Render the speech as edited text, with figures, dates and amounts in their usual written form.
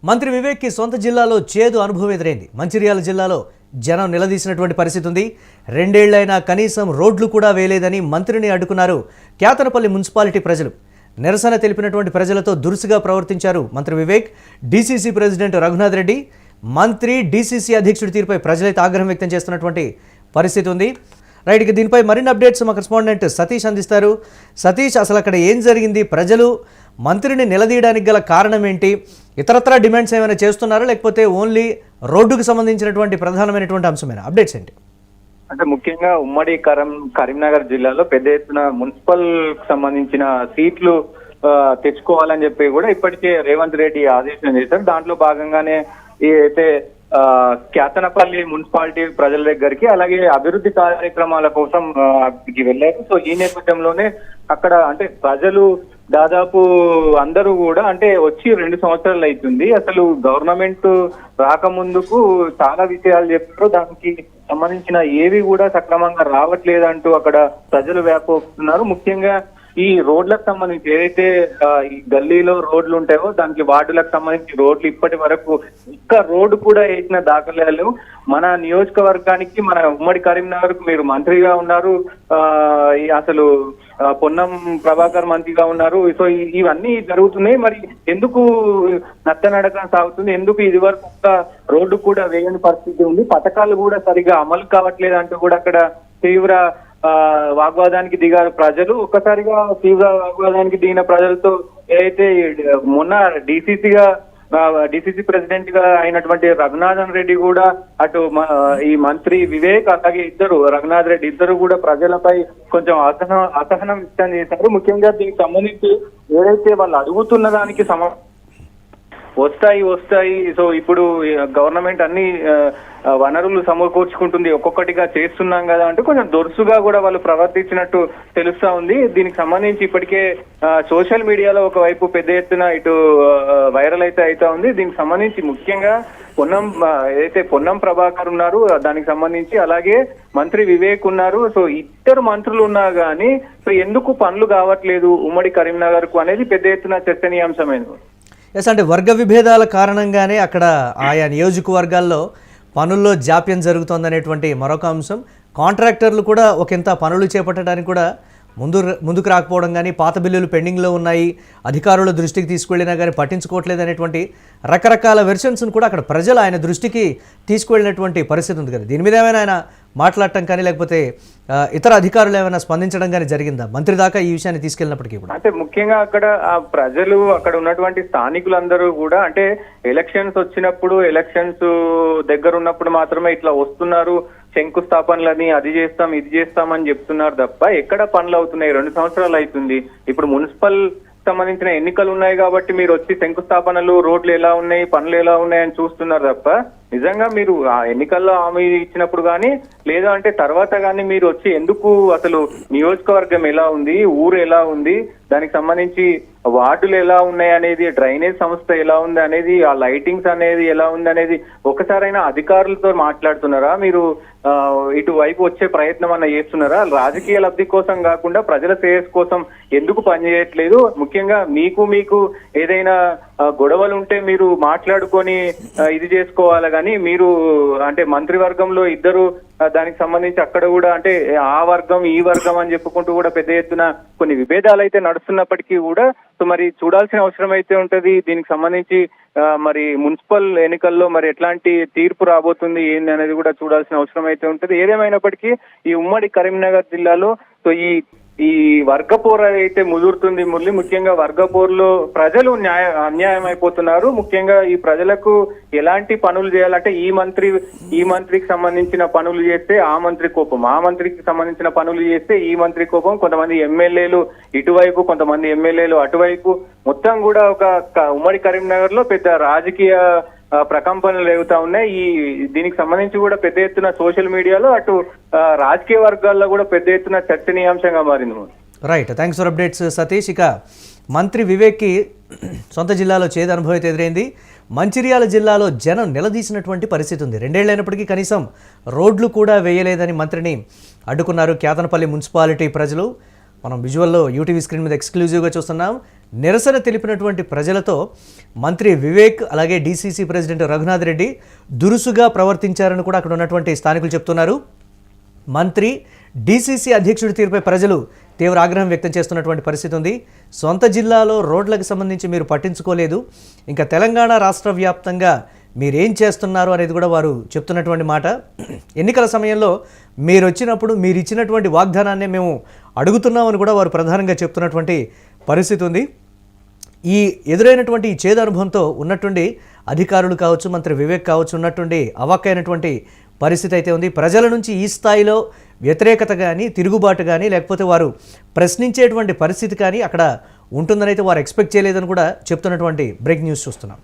మంత్రి వివేక్కి సొంత జిల్లాలో చేదు అనుభవం ఎదురైంది. మంచిర్యాల జిల్లాలో జనం నిలదీసినటువంటి పరిస్థితి ఉంది. రెండేళ్లైనా కనీసం రోడ్లు కూడా వేయలేదని మంత్రిని అడ్డుకున్నారు క్యాతనపల్లి మున్సిపాలిటీ ప్రజలు. నిరసన తెలిపినటువంటి ప్రజలతో దురుసుగా ప్రవర్తించారు మంత్రి వివేక్. డీసీసీ ప్రెసిడెంట్ రఘునాథ్ రెడ్డి, మంత్రి డీసీసీ అధ్యక్షుడి తీరుపై ప్రజలైతే ఆగ్రహం వ్యక్తం చేస్తున్నటువంటి పరిస్థితి ఉంది. రైట్, ఇక దీనిపై మరిన్ని అప్డేట్స్ మా కరెస్పాండెంట్ సతీష్ అందిస్తారు. సతీష్, అసలు అక్కడ ఏం జరిగింది? ప్రజలు మంత్రిని నిలదీయడానికి గల కారణం ఏంటి? ఇతరత్రా డిమాండ్స్ ఏమైనా చేస్తున్నారా, లేకపోతే ఓన్లీ రోడ్డుకు సంబంధించినటువంటి ప్రధానమైనటువంటి అంశమేనా? అప్డేట్స్ ఏంటి? అంటే ముఖ్యంగా ఉమ్మడి కరీంనగర్ జిల్లాలో పెద్ద ఎత్తున మున్సిపల్ సంబంధించిన సీట్లు తెచ్చుకోవాలని చెప్పి కూడా ఇప్పటికే రేవంత్ రెడ్డి ఆదేశం చేశారు. దాంట్లో భాగంగానే అయితే క్యాతనపల్లి మున్సిపాలిటీ ప్రజల దగ్గరికి, అలాగే అభివృద్ధి కార్యక్రమాల కోసం అక్కడికి వెళ్ళారు. సో ఈ నేపథ్యంలోనే అక్కడ అంటే ప్రజలు దాదాపు అందరూ కూడా అంటే వచ్చి 2 సంవత్సరాలు అవుతుంది. అసలు గవర్నమెంట్ రాకముందుకు చాలా విషయాలు చెప్పారు, దానికి సంబంధించిన ఏవి కూడా సక్రమంగా రావట్లేదంటూ అక్కడ ప్రజలు వ్యాపోతున్నారు. ముఖ్యంగా ఈ రోడ్లకు సంబంధించి ఏదైతే ఈ గల్లీలో రోడ్లు ఉంటాయో దానికి వార్డులకు సంబంధించి రోడ్లు ఇప్పటి వరకు ఒక్క రోడ్డు కూడా వేసిన దాఖలాలు మన నియోజకవర్గానికి, మన ఉమ్మడి కరీంనగర్ కు మీరు మంత్రిగా ఉన్నారు, అసలు పొన్నం ప్రభాకర్ మంత్రిగా ఉన్నారు. సో ఇవన్నీ జరుగుతున్నాయి. మరి ఎందుకు నత్తనడక సాగుతుంది? ఎందుకు ఇది వరకు ఒక్క రోడ్డు కూడా వేయని పరిస్థితి ఉంది? పథకాలు కూడా సరిగా అమలు కావట్లేదు అంటూ కూడా అక్కడ తీవ్ర వాగ్వాదానికి దిగారు ప్రజలు. ఒక్కసారిగా తీవ్ర వాగ్వాదానికి దిగిన ప్రజలతో ఏదైతే మొన్న డీసీసీ ప్రెసిడెంట్ గా అయినటువంటి రఘునాథన్ రెడ్డి కూడా అటు ఈ మంత్రి వివేక్ అలాగే రఘునాథ్ రెడ్డి ఇద్దరు కూడా ప్రజలపై కొంచెం అసహనం వ్యక్తం చేశారు. ముఖ్యంగా దీనికి సంబంధించి ఏదైతే వాళ్ళు అడుగుతున్న దానికి వస్తాయి. సో ఇప్పుడు గవర్నమెంట్ అన్ని వనరులు సమకూర్చుకుంటుంది, ఒక్కొక్కటిగా చేస్తున్నాం కదా అంటూ కొంచెం దొరుసుగా కూడా వాళ్ళు ప్రవర్తించినట్టు తెలుస్తా ఉంది. దీనికి సంబంధించి ఇప్పటికే సోషల్ మీడియాలో ఒకవైపు పెద్ద ఎత్తున ఇటు వైరల్ అయితే అవుతా ఉంది. దీనికి సంబంధించి ముఖ్యంగా పొన్నం ప్రభాకర్ ఉన్నారు, దానికి సంబంధించి అలాగే మంత్రి వివేక్ ఉన్నారు. సో ఇద్దరు మంత్రులు ఉన్నా గానీ సో ఎందుకు పనులు కావట్లేదు ఉమ్మడి కరీంనగర్ కు అనేది పెద్ద ఎత్తున చర్చనీయాంశమైనది. ఎస్, అంటే వర్గ విభేదాల కారణంగానే అక్కడ ఆయా నియోజకవర్గాల్లో పనుల్లో జాప్యం జరుగుతోందనేటువంటి మరొక అంశం. కాంట్రాక్టర్లు కూడా ఒకంత పనులు చేపట్టడానికి కూడా ముందుకు రాకపోవడం కానీ, పాత బిల్లులు పెండింగ్లో ఉన్నాయి, అధికారుల దృష్టికి తీసుకువెళ్ళినా కానీ పట్టించుకోవట్లేదు అనేటువంటి రకరకాల వెర్షన్స్ను కూడా అక్కడ ప్రజలు ఆయన దృష్టికి తీసుకువెళ్ళినటువంటి పరిస్థితి ఉంది కదా. దీని మీద ఏమైనా ఆయన మాట్లాడటం కానీ, లేకపోతే ఇతర అధికారులు ఏమైనా స్పందించడం కానీ జరిగిందా మంత్రి దాకా ఈ విషయాన్ని తీసుకెళ్ళినప్పటికీ కూడా? అంటే ముఖ్యంగా అక్కడ ప్రజలు, అక్కడ ఉన్నటువంటి స్థానికులందరూ కూడా అంటే ఎలక్షన్స్ వచ్చినప్పుడు, ఎలక్షన్స్ దగ్గర ఉన్నప్పుడు మాత్రమే ఇట్లా వస్తున్నారు, శంకుస్థాపనలని అది చేస్తాం ఇది చేస్తాం అని చెప్తున్నారు తప్ప ఎక్కడ పనులు అవుతున్నాయి? 2 సంవత్సరాలు అవుతుంది. ఇప్పుడు మున్సిపల్ సంబంధించిన ఎన్నికలు ఉన్నాయి కాబట్టి మీరు వచ్చి శంకుస్థాపనలు, రోడ్లు ఎలా ఉన్నాయి, పనులు ఎలా ఉన్నాయని చూస్తున్నారు తప్ప నిజంగా మీరు ఆ ఎన్నికల్లో హామీ ఇచ్చినప్పుడు కానీ లేదా అంటే తర్వాత కానీ మీరు వచ్చి ఎందుకు అసలు నియోజకవర్గం ఎలా ఉంది, ఊరు ఎలా ఉంది, దానికి సంబంధించి వార్డులు ఎలా ఉన్నాయి అనేది, డ్రైనేజ్ సంస్థ ఎలా ఉంది అనేది, ఆ లైటింగ్స్ అనేది ఎలా ఉంది అనేది ఒకసారైనా అధికారులతో మాట్లాడుతున్నారా? మీరు ఇటువైపు వచ్చే ప్రయత్నం అన్న చేస్తున్నారా? రాజకీయ లబ్ధి కోసం కాకుండా ప్రజల శ్రేయస్ కోసం ఎందుకు పనిచేయట్లేదు? ముఖ్యంగా మీకు ఏదైనా గొడవలు ఉంటే మీరు మాట్లాడుకొని ఇది చేసుకోవాలి కానీ మీరు అంటే మంత్రివర్గంలో ఇద్దరు దానికి సంబంధించి అక్కడ కూడా అంటే ఆ వర్గం ఈ వర్గం అని చెప్పుకుంటూ కూడా పెద్ద ఎత్తున కొన్ని విభేదాలు అయితే నడుస్తున్నప్పటికీ కూడా సో మరి చూడాల్సిన అవసరం అయితే ఉంటది. దీనికి సంబంధించి మరి మున్సిపల్ ఎన్నికల్లో మరి ఎట్లాంటి తీర్పు రాబోతుంది ఏంది అనేది కూడా చూడాల్సిన అవసరం అయితే ఉంటది. ఏదేమైనప్పటికీ ఈ ఉమ్మడి కరీంనగర్ జిల్లాలో సో ఈ వర్గపోర్ అయితే ముదురుతుంది ముఖ్యంగా వర్గపోర్లో ప్రజలు అన్యాయం అయిపోతున్నారు. ముఖ్యంగా ఈ ప్రజలకు ఎలాంటి పనులు చేయాలంటే ఈ మంత్రికి సంబంధించిన పనులు చేస్తే ఆ మంత్రి కోపం, ఆ మంత్రికి సంబంధించిన పనులు చేస్తే ఈ మంత్రి కోపం, కొంతమంది ఎమ్మెల్యేలు ఇటువైపు, కొంతమంది ఎమ్మెల్యేలు అటువైపు, మొత్తం కూడా ఒక ఉమ్మడి కరీంనగర్ లో పెద్ద రాజకీయ ప్రకంపనలు లేవుతా ఉన్నాయి. దీనికి సంబంధించి కూడా పెద్ద ఎత్తున సోషల్ మీడియాలో అటు రాజకీయ వర్గాల్లో కూడా పెద్ద ఎత్తున చర్చనీయాంశంగా మారింది. Right, thanks for updates Satish. ఇక మంత్రి వివేక్కి సొంత జిల్లాలో చేదు అనుభవం అయితే ఎదురైంది. మంచిర్యాల జిల్లాలో జనం నిలదీసినటువంటి పరిస్థితి ఉంది. 2 ఏళ్లైనప్పటికీ కనీసం రోడ్లు కూడా వేయలేదని మంత్రిని అడ్డుకున్నారు క్యాతనపల్లి మున్సిపాలిటీ ప్రజలు. మనం విజువల్లో యూటీవీ స్క్రీన్ మీద ఎక్స్క్లూజివ్గా చూస్తున్నాం. నిరసన తెలిపినటువంటి ప్రజలతో మంత్రి వివేక్ అలాగే డీసీసీ ప్రెసిడెంట్ రఘునాథ్ రెడ్డి దురుసుగా ప్రవర్తించారని కూడా అక్కడ ఉన్నటువంటి స్థానికులు చెప్తున్నారు. మంత్రి డీసీసీ అధ్యక్షుడి తీరుపై ప్రజలు తీవ్ర ఆగ్రహం వ్యక్తం చేస్తున్నటువంటి పరిస్థితి ఉంది. సొంత జిల్లాలో రోడ్లకు సంబంధించి మీరు పట్టించుకోలేదు, ఇంకా తెలంగాణ రాష్ట్ర వ్యాప్తంగా మీరేం చేస్తున్నారు అనేది కూడా వారు చెప్తున్నటువంటి మాట. ఎన్నికల సమయంలో మీరు వచ్చినప్పుడు మీరు ఇచ్చినటువంటి వాగ్దానాన్నే మేము అడుగుతున్నామని కూడా వారు ప్రధానంగా చెప్తున్నటువంటి పరిస్థితి ఉంది. ఈ ఎదురైనటువంటి ఈ చేదు అనుభవంతో ఉన్నట్టుండి అధికారులు కావచ్చు, మంత్రి వివేక్ కావచ్చు, ఉన్నట్టుండి అవాక్కైనటువంటి పరిస్థితి అయితే ఉంది. ప్రజల నుంచి ఈ స్థాయిలో వ్యతిరేకత కానీ, తిరుగుబాటు కానీ, లేకపోతే వారు ప్రశ్నించేటువంటి పరిస్థితి కానీ అక్కడ ఉంటుందని అయితే వారు ఎక్స్పెక్ట్ చేయలేదని కూడా చెప్తున్నటువంటి బ్రేక్ న్యూస్ చూస్తున్నాం.